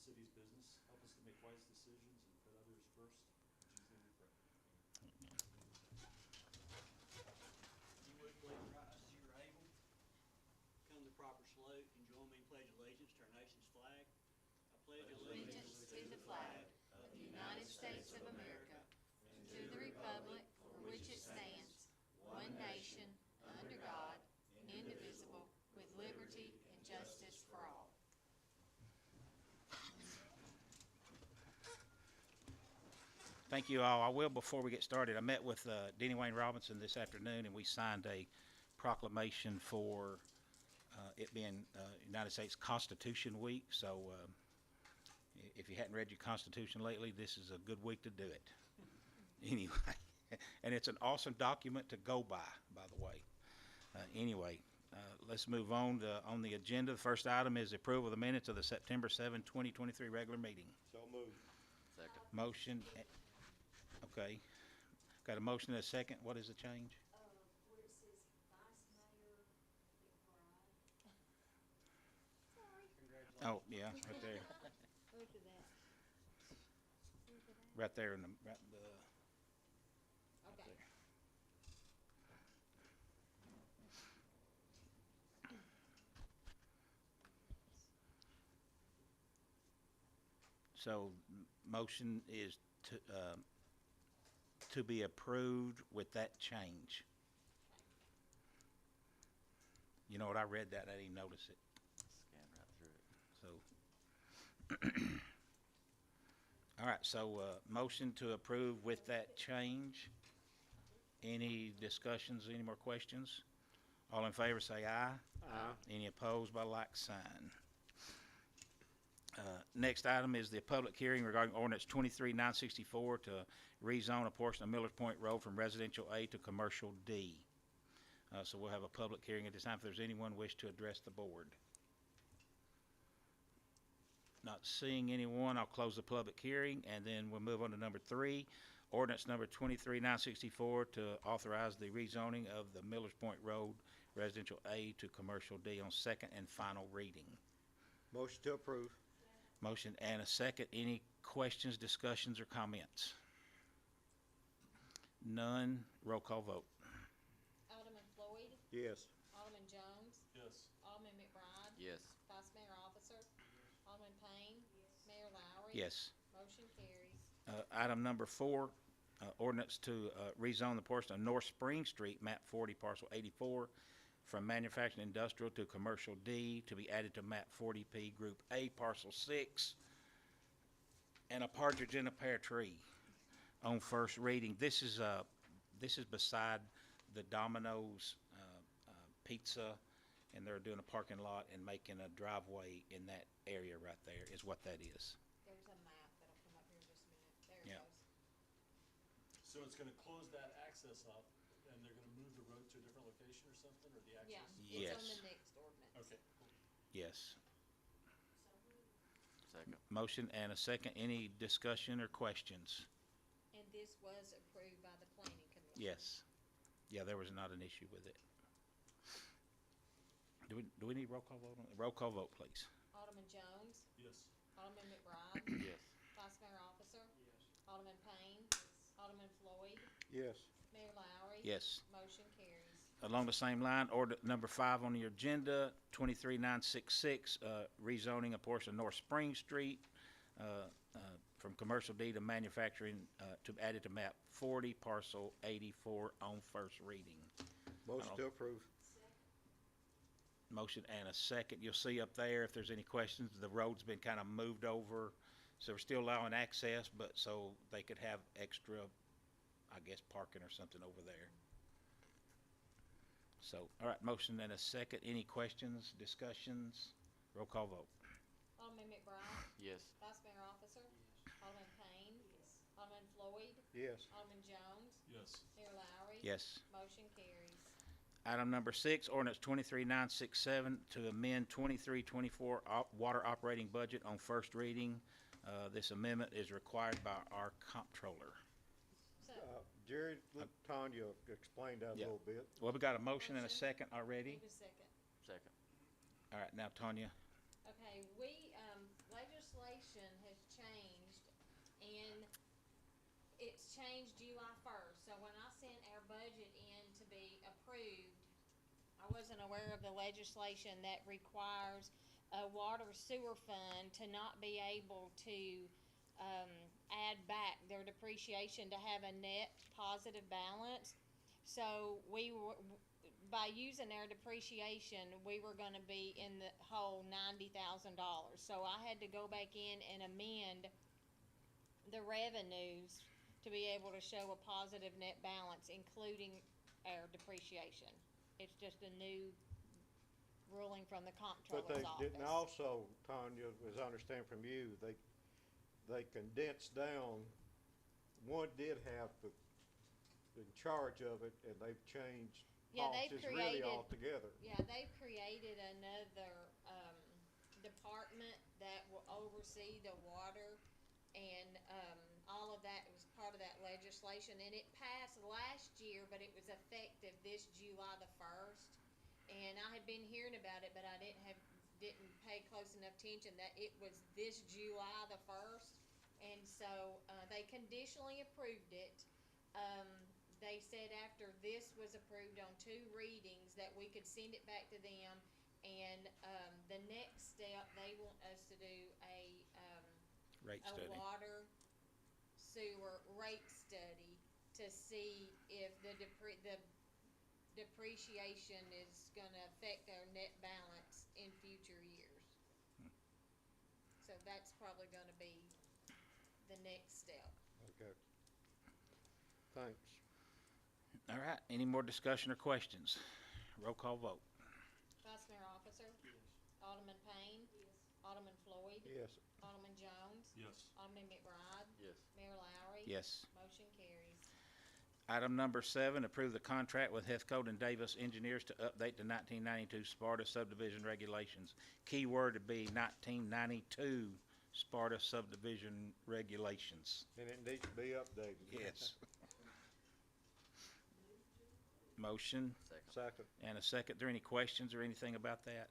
city's business. Help us to make wise decisions and put others first. In Jesus' name we pray. If you would please rise as you are able. Come to proper salute and join me in pledge allegiance to our nation's flag. I pledge Allegiance to the flag of the United States of America and to the republic for which it stands, one nation, under God, indivisible, with liberty and justice for all. Thank you all. I will, before we get started, I met with Denny Wayne Robinson this afternoon, and we signed a proclamation for it being United States Constitution Week. So if you hadn't read your Constitution lately, this is a good week to do it. Anyway, and it's an awesome document to go by the way. Anyway, let's move on the agenda. The first item is approval of the minutes of the September 7, 2023 regular meeting. So moved. Second. Motion. Okay. Got a motion and a second. What is the change? Where it says Vice Mayor McBride. Oh, yeah, right there. Look at that. Right there in the, right Okay. there. So, motion is to be approved with that change. You know what, I read that, I didn't even notice it, Scan right through it. so. All right, so, motion to approve with that change. Any discussions, any more questions? All in favor say aye. Aye. Any opposed by like sign. Next item is the public hearing regarding ordinance 23-964 to rezone a portion of Millers Point Road from residential A to commercial D. So we'll have a public hearing at this time if there's anyone wish to address the board. Not seeing anyone, I'll close the public hearing, and then we'll move on to number 3, ordinance number 23-964 to authorize the rezoning of the Millers Point Road residential A to commercial D on second and final reading. Motion to approve. Motion and a second. Any questions, discussions, or comments? None. Roll call vote. Alderman Floyd, Yes. Alderman Jones, Yes. Alderman McBride, Yes. Vice Mayor Officer, Alderman Payne, Mayor Lowry. Yes. Motion carries. Item number 4, ordinance to rezone the portion of North Spring Street, map 40, parcel 84, from manufacturing industrial to commercial D to be added to map 40P, group A, parcel 6, and a partridge in a pear tree on first reading. This is beside the Domino's Pizza, and they're doing a parking lot and making a driveway in that area right there is what that is. There's a map that'll come up here in just a minute. There it Yeah. goes. So it's gonna close that access up, and they're gonna move the road to a different location or something, or the Yeah, access? it's Yes. on the next ordinance. Okay, cool. Yes. Second. Motion and a second. Any discussion or questions? And this was approved by the planning commission. Yes. Yeah, there was not an issue with it. Do we need roll call vote on it? Roll call vote, please. Alderman Jones, Yes. Alderman McBride, Yes. Vice Mayor Officer, Alderman Payne, Alderman Floyd, Yes. Mayor Lowry. Yes. Motion carries. Along the same line, order number 5 on your agenda, 23-966, rezoning a portion of North Spring Street from commercial D to manufacturing to add it to map 40, parcel 84 on first reading. Motion to approve. Motion and a second. You'll see up there, if there's any questions, the road's been kind of moved over, so we're still allowing access, but so they could have extra, I guess, parking or something over there. So, all right, motion and a second. Any questions, discussions? Roll call vote. Alderman McBride, Yes. Vice Mayor Officer, Alderman Payne, Alderman Floyd, Yes. Alderman Jones, Yes. Mayor Lowry. Yes. Motion carries. Item number 6, ordinance 23-967 to amend 23-24 water operating budget on first reading. This amendment is required by our comptroller. So, Jerry, let Tanya explain that a Yeah. little bit. Well, we got a motion and a second already. need a second. Second. All right, now Tanya. Okay, we, legislation has changed, and it's changed July 1st. So when I sent our budget in to be approved, I wasn't aware of the legislation that requires a water sewer fund to not be able to add back their depreciation to have a net positive balance. So by using our depreciation, we were gonna be in the whole $90,000. So I had to go back in and amend the revenues to be able to show a positive net balance, including our depreciation. It's just a new ruling from the But comptroller's they office. didn't also, Tanya, as I understand from you, they condensed down, one did have in charge of it, and they've changed Yeah, they've policies really created- altogether. Yeah, they've created another, department that will oversee the water, and, all of that was part of that legislation, and it passed last year, but it was effective this July the 1st. And I had been hearing about it, but I didn't pay close enough attention that it was this July the 1st. And so, they conditionally approved it. They said after this was approved on 2 readings that we could send it back to them. And, the next step, they want us to do Rate a study. water sewer rate study to see if the depreciation is gonna affect our net balance in future years. So that's probably gonna be the next step. Okay. Thanks. All right, any more discussion or questions? Roll call vote. Vice Mayor Officer? Yes. Alderman Payne? Alderman Floyd? Yes. Alderman Jones? Yes. Alderman McBride? Yes. Mayor Lowry? Yes. Motion carries. Item number 7, approve the contract with Heathcote and Davis Engineers to update the 1992 Sparta subdivision regulations. Key word to be 1992 Sparta subdivision regulations. And it needs to be updated. Yes. Motion Second. Second. and a second. Are there any questions or anything about that?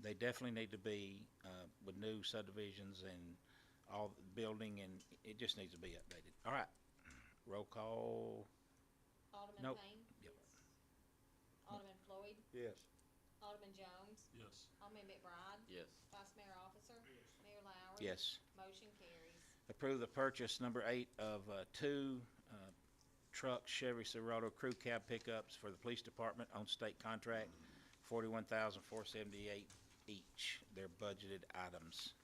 They definitely need to be with new subdivisions and all the building, and it just needs to be updated. All right. Roll call. Alderman Nope. Payne? Yep. Alderman Floyd? Yes. Alderman Jones? Yes. Alderman McBride? Yes. Vice Mayor Officer? Yes. Mayor Lowry? Yes. Motion carries. Approve the purchase number 8 of 2 truck Chevy Silverado crew cab pickups for the police department on state contract, $41,478 each. They're budgeted items.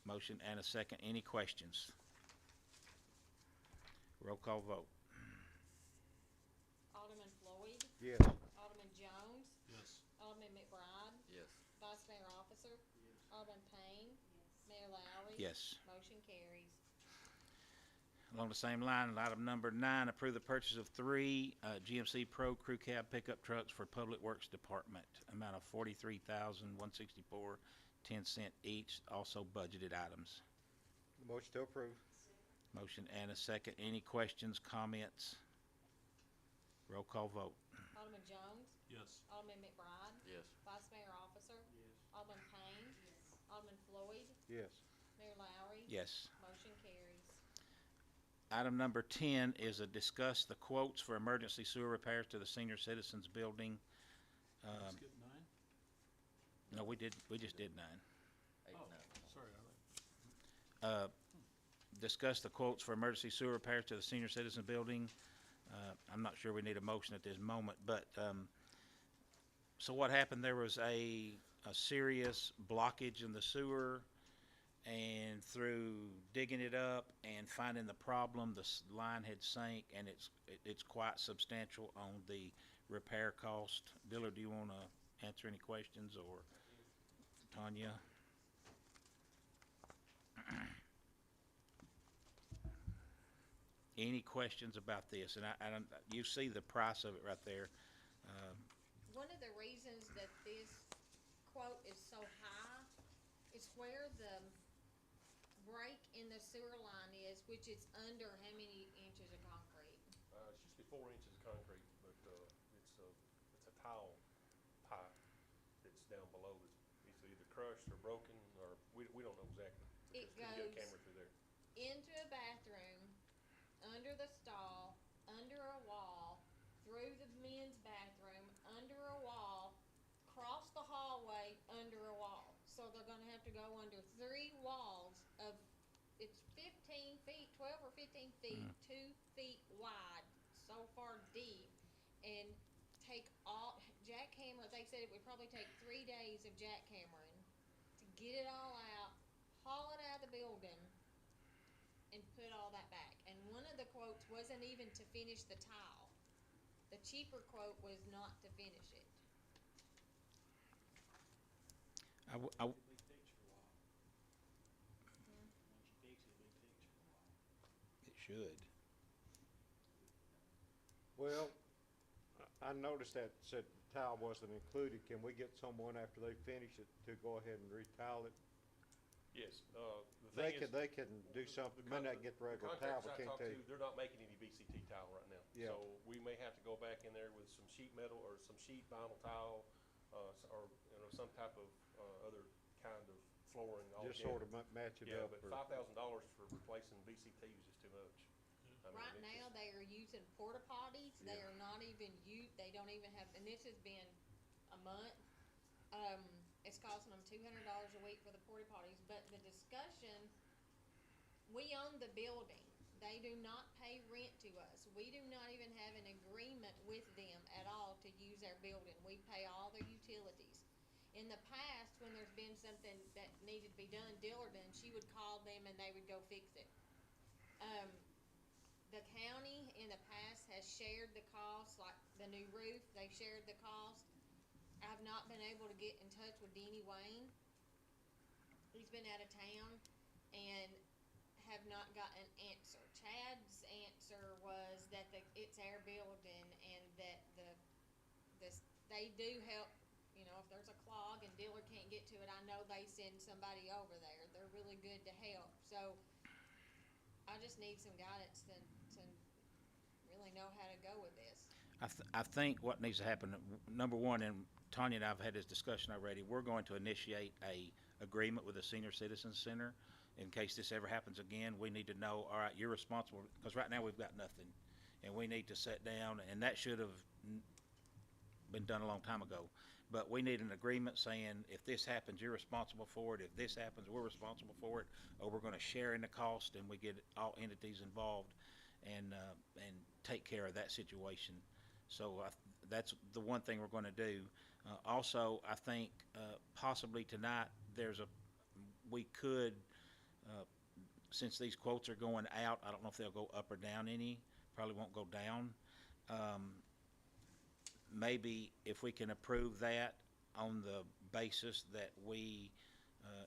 Motion and a second. Any questions? Roll call vote. Alderman Floyd? Yes. Alderman Jones? Yes. Alderman McBride? Yes. Vice Mayor Officer? Alderman Payne? Mayor Lowry? Yes. Motion carries. Along the same line, item number 9, approve the purchase of 3 GMC Pro crew cab pickup trucks for Public Works Department, amount of $43,164.10 each, also budgeted items. Motion to approve. Motion and a second. Any questions, comments? Roll call vote. Alderman Jones? Yes. Alderman McBride? Yes. Vice Mayor Officer? Yes. Alderman Payne? Alderman Floyd? Yes. Mayor Lowry? Yes. Motion carries. Item number 10 is a discuss the quotes for emergency sewer repairs to the senior citizens building. Let's skip 9? No, we just did 9. 8 Oh, and 9. sorry. Discuss the quotes for emergency sewer repairs to the senior citizen building. I'm not sure we need a motion at this moment, but, so what happened, there was a serious blockage in the sewer, and through digging it up and finding the problem, the line had sank, and it's quite substantial on the repair cost. Dillard, do you want to answer any questions, or Tanya? Any questions about this? And I don't, you see the price of it right there. One of the reasons that this quote is so high is where the break in the sewer line is, which is under how many inches of concrete? It's just 4 inches of concrete, but it's a tile down below it's either crushed or broken, or we don't know exactly. We It just couldn't get a goes- camera through there. Into a bathroom, under the stall, under a wall, through the men's bathroom, under a wall, across the hallway, under a wall. So they're gonna have to go under 3 walls of, it's 15 feet, 12 or 15 feet, 2 feet wide, so far deep, and take all, jackhammer, they said it would probably take 3 days of jackhammering to get it all out, haul it out of the building, and put all that back. And one of the quotes wasn't even to finish the tile. The cheaper quote was not to finish it. It'll be fixed for a while. Once you fix it, it'll be fixed for a while. It should. Well, I noticed that said tile wasn't included. Can we get someone after they finish it to go ahead and retile it? Yes, the thing is. They can do something, may not get the regular tile, but contractors I can't talked they? to, they're not making any VCT tile right now. Yeah. So we may have to go back in there with some sheet metal or some sheet vinyl tile, or, some type of, other kind of flooring altogether. Just sort of match it Yeah, up. but or- $5,000 for replacing VCTs is too much. I mean, Right it's now, just- they are using porta potties. They Yeah. are not even they don't even have, and this has been a month. It's costing them $200 a week for the porta potties, but the discussion, we own the building. They do not pay rent to us. We do not even have an agreement with them at all to use our building. We pay all their utilities. In the past, when there's been something that needed to be done, Dillardon, she would call them and they would go fix it. The county in the past has shared the cost, like the new roof, they shared the cost. I've not been able to get in touch with Denny Wayne. He's been out of town and have not got an answer. Chad's answer was that it's our building and that they do help, if there's a clog and Dillard can't get to it, I know they send somebody over there. They're really good to help. So I just need some guidance to really know how to go with this. I think what needs to happen, number one, and Tanya and I have had this discussion already, we're going to initiate a agreement with the Senior Citizens Center. In case this ever happens again, we need to know, all right, you're responsible, because right now we've got nothing. And we need to sit down, and that should have been done a long time ago. But we need an agreement saying, if this happens, you're responsible for it. If this happens, we're responsible for it. Or we're gonna share in the cost, and we get all entities involved and take care of that situation. So that's the one thing we're gonna do. Also, I think possibly tonight, we could, since these quotes are going out, I don't know if they'll go up or down any, probably won't go down. Maybe if we can approve that on the basis that we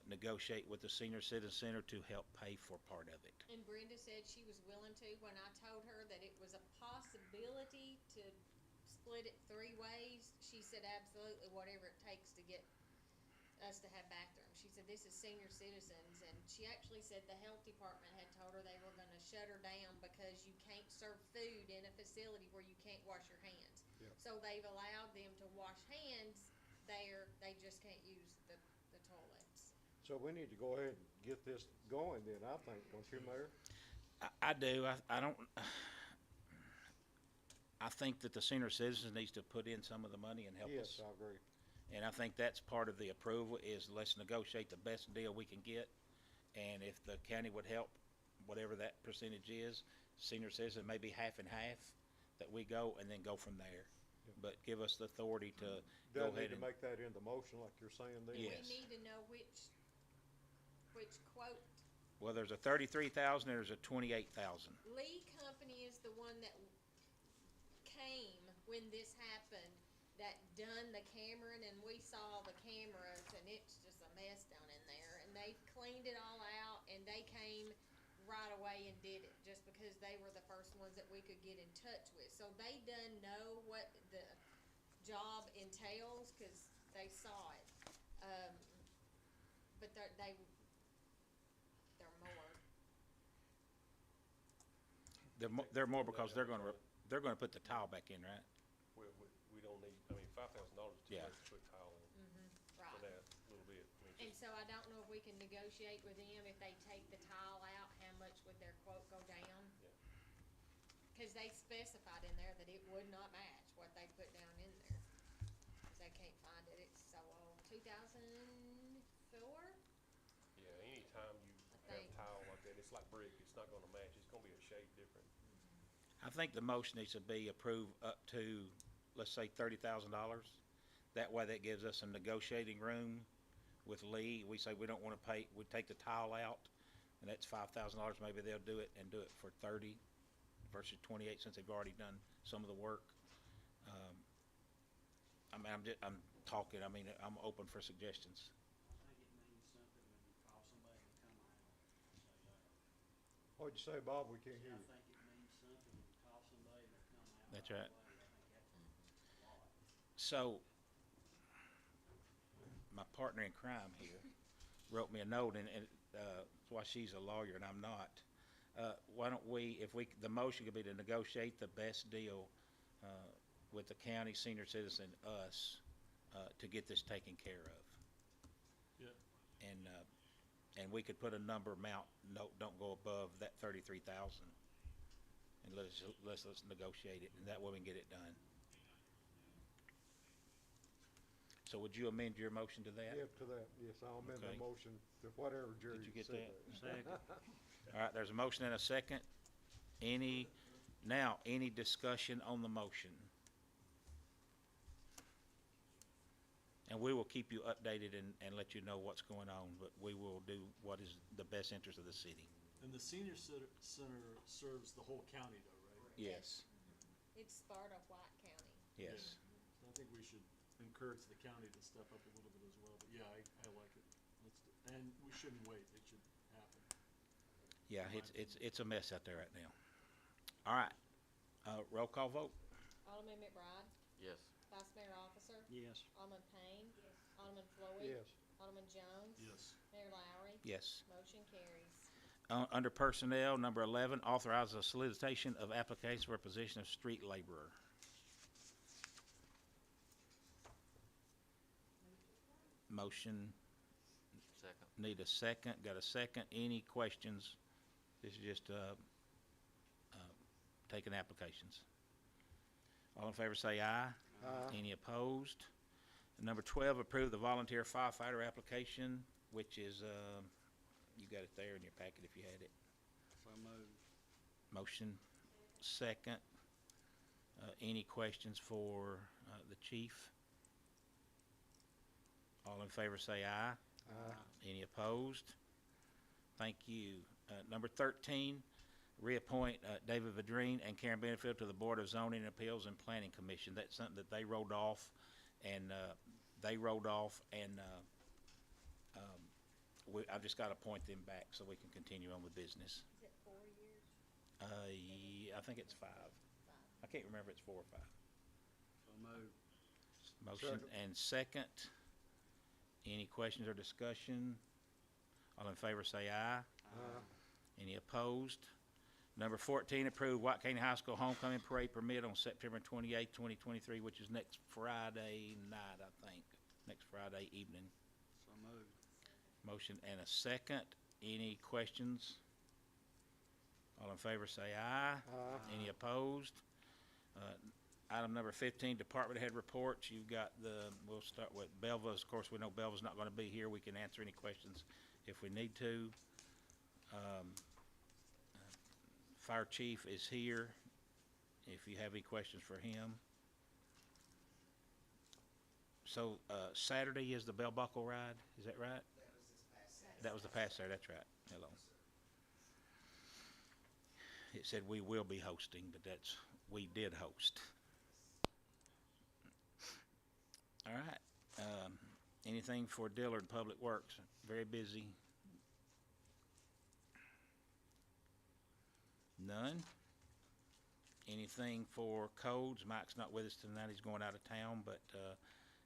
negotiate with the Senior Citizen Center to help pay for part of it. And Brenda said she was willing to, when I told her that it was a possibility to split it 3 ways, she said absolutely, whatever it takes to get us to have bathrooms. She said this is senior citizens, and she actually said the health department had told her they were gonna shut her down because you can't serve food in a facility where you can't wash your hands. Yeah. So they've allowed them to wash hands there, they just can't use the toilets. So we need to go ahead and get this going then, I think, don't you, Mayor? I do, I don't, I think that the senior citizens needs to put in some of the money and help us. Yes, I agree. And I think that's part of the approval, is let's negotiate the best deal we can get. And if the county would help, whatever that percentage is, senior citizen, maybe half and half, that we go and then go from there. Yeah. But give us the authority to Do go I need ahead to and, make that in the motion like you're saying there? Yeah. Yes. We need to know which quote. well, there's a 33,000, there's a 28,000. Lee Company is the one that came when this happened, that done the camera, and we saw the cameras, and it's just a mess down in there. And they cleaned it all out, and they came right away and did it, just because they were the first ones that we could get in touch with. So they done know what the job entails, cause they saw it. But they're more. They're more because they're gonna put the tile back in, right? We don't need, $5,000 is too Yeah. much to put tile in. And so I don't know if we can negotiate with them if they take the tile out, how much would their quote go down? Yeah. Cause they specified in there that it would not match what they put down in there. Cause they can't find it, it's so old, 2004? Yeah, anytime you I have think. tile like that, it's like brick, it's not gonna match, it's gonna be a shade different. I think the motion needs to be approved up to, let's say, $30,000. That way that gives us some negotiating room with Lee. We say we don't wanna pay, we take the tile out, and that's $5,000, maybe they'll do it and do it for 30 versus 28 since they've already done some of the work. I mean, I'm talking, I mean, I'm open for suggestions. I think it means something when you call somebody to come out, I'll say that. What'd you say, Bob? We can't hear I you. think it means something when you call somebody to come out. That's right right. away. I think that's a lot. So, my partner in crime here wrote me a note, and that's why she's a lawyer and I'm not. Why don't we, the motion could be to negotiate the best deal with the county, senior citizen, us, to get this taken care of. Yeah. And we could put a number amount, no, don't go above that 33,000. And let's negotiate it, and that way we can get it done. So would you amend your motion to that? Yeah, to that, yes, I'll amend Okay. the motion to whatever Jerry Did you get said. that? All right, there's a motion and a second. Any discussion on the motion? And we will keep you updated and let you know what's going on, but we will do what is the best interest of the city. And the senior center serves the whole county though, right? Yes, It's Sparta, White County. yes. So I think we should encourage the county to step up a little bit as well, but yeah, I like it. And we shouldn't wait, it should happen. Yeah, it's a mess out there right now. All right, roll call vote? Alderman McBride, Yes. Vice Mayor Officer, Yes. Alderman Payne, Alderman Floyd. Yes, Alderman Jones. Yes. Mayor Lowry. Yes. Motion carries. Under personnel, number 11, authorize the solicitation of applications for a position of street laborer. Motion, Second. need a second, got a second, any questions? This is just, taking applications. All in favor say aye. Aye. Any opposed? Number 12, approve the volunteer firefighter application, which is, you got it there in your packet if you had it. So moved. Motion, second. Any questions for the chief? All in favor say aye. aye, Any opposed? Thank you. Number 13, reappoint David Vadrine and Karen Benefield to the Board of Zoning Appeals and Planning Commission. That's something that they rolled off, and I've just got to appoint them back so we can continue on with business. Is it 4 years? I think it's 5. I can't remember if it's 4 or 5. So moved. Motion Second. and second. Any questions or discussion? All in favor say aye. aye, Any opposed? Number 14, approve White County High School homecoming parade permit on September 28, 2023, which is next Friday night, I think, next Friday evening. So moved. Motion and a second. Any questions? All in favor say aye. aye, Any opposed? Item number 15, department head reports. You've got we'll start with Belva's. Of course, we know Belva's not going to be here. We can answer any questions if we need to. Fire chief is here if you have any questions for him. So, Saturday is the bell buckle ride, is that right? That was the past Saturday, that's right. Hello. It said we will be hosting, but we did host. All right. Anything for Dillard Public Works? Very busy. None. Anything for codes? Mike's not with us tonight. He's going out of town, but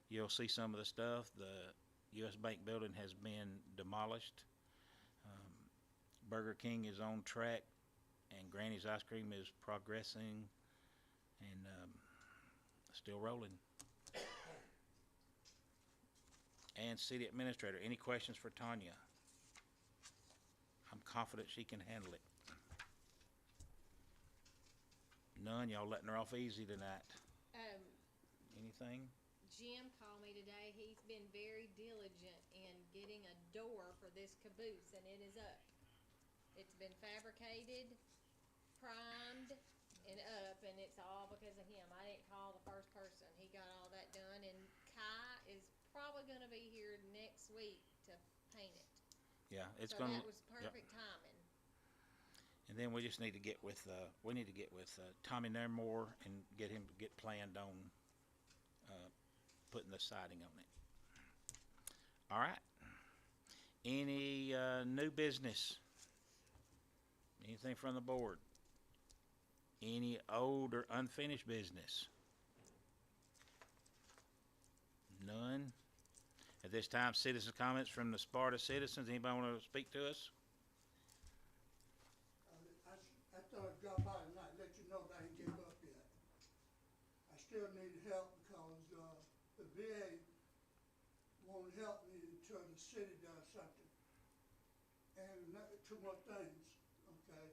you'll see some of the stuff. The U.S. Bank building has been demolished. Burger King is on track, and Granny's Ice Cream is progressing and still rolling. and City Administrator. Any questions for Tanya? I'm confident she can handle it. None, y'all letting her off easy tonight. Anything? Jim called me today. He's been very diligent in getting a door for this caboose, and it is up. It's been fabricated, primed, and up, and it's all because of him. I didn't call the first person. He got all that done, and Kai is probably gonna be here next week to paint it. Yeah, it's So gonna. that was perfect timing. And then we just need to get with, Tommy Nairmore and get planned on, putting the siding on it. All right. Any, new business? Anything from the board? Any old or unfinished business? None? At this time, citizen comments from the Sparta citizens. Anybody want to speak to us? I thought I'd drop by tonight, let you know that I ain't give up yet. I still need help because, the VA won't help me until the city does something. And two more things, okay?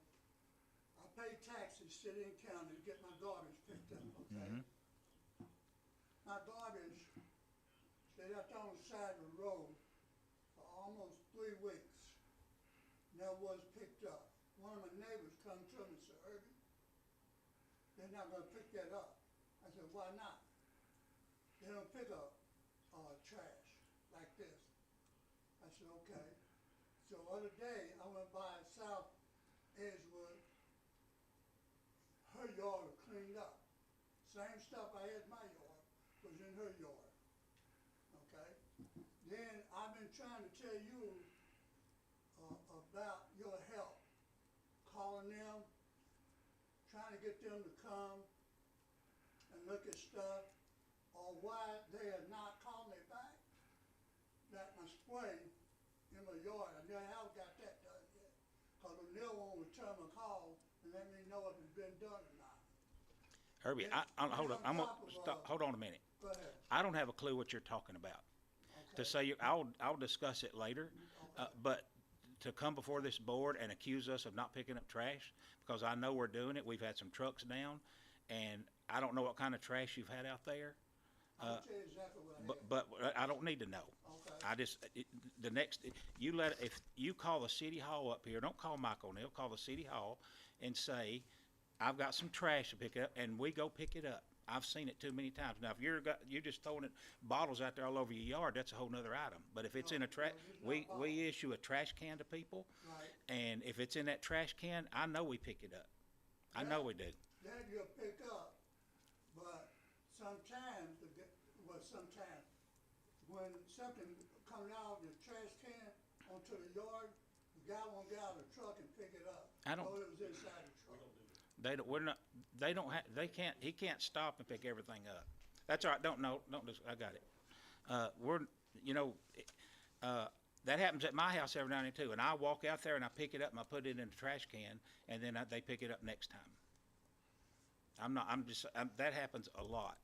I pay taxes, city and county, to get my garbage picked up, okay? My garbage stayed out there on the side of the road for almost 3 weeks. Never was picked up. One of my neighbors come to me and said, Herbie, they're not gonna pick that up. I said, why not? They don't pick up, trash like this. I said, okay. So other day, I went by South Edgewood. Her yard was cleaned up. Same stuff I had in my yard was in her yard, okay? Then I've been trying to tell you, about your help. Calling them, trying to get them to come and look at stuff, or why they are not calling me back. That my spray in my yard, I never have got that done yet. Cause the new one would return my call and let me know if it's been done or not. Herbie, hold on. Hold on a minute. Go ahead. I don't have a clue what you're talking about. To Okay. say, I'll discuss it later, but to come before this board and accuse us of not picking up trash, because I know we're doing it, we've had some trucks down, and I don't know what kind of trash you've had out there, I'll tell you exactly what I had. but I don't need to know. Okay. I just, if you call the city hall up here, don't call Mike O'Neill, call the city hall and say, I've got some trash to pick up, and we go pick it up. I've seen it too many times. Now, if you're just throwing it, bottles out there all over your yard, that's a whole nother item. But if it's in a No, it's not we issue a trash can to people, Right. and if it's in that trash can, I know we pick it up. I know we do. That you'll pick up, but sometimes, when something comes out of the trash can onto the yard, the guy won't get out of the truck and pick it up. I don't- Know it was inside the truck. He can't stop and pick everything up. That's all right, I got it. That happens at my house every now and then too, and I walk out there and I pick it up and I put it in the trash can, and then they pick it up next time. That happens a lot.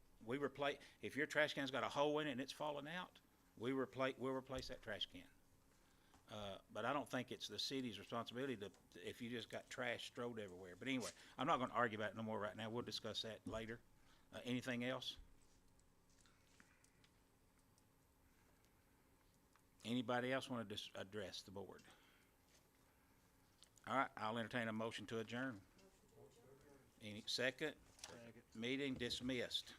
If your trash can's got a hole in it and it's falling out, we'll replace that trash can. But I don't think it's the city's responsibility if you just got trash strode everywhere. But anyway, I'm not gonna argue about it no more right now. We'll discuss that later. Anything else? Anybody else wanna address the board? All right, I'll entertain a motion to adjourn. Any second? Meeting dismissed.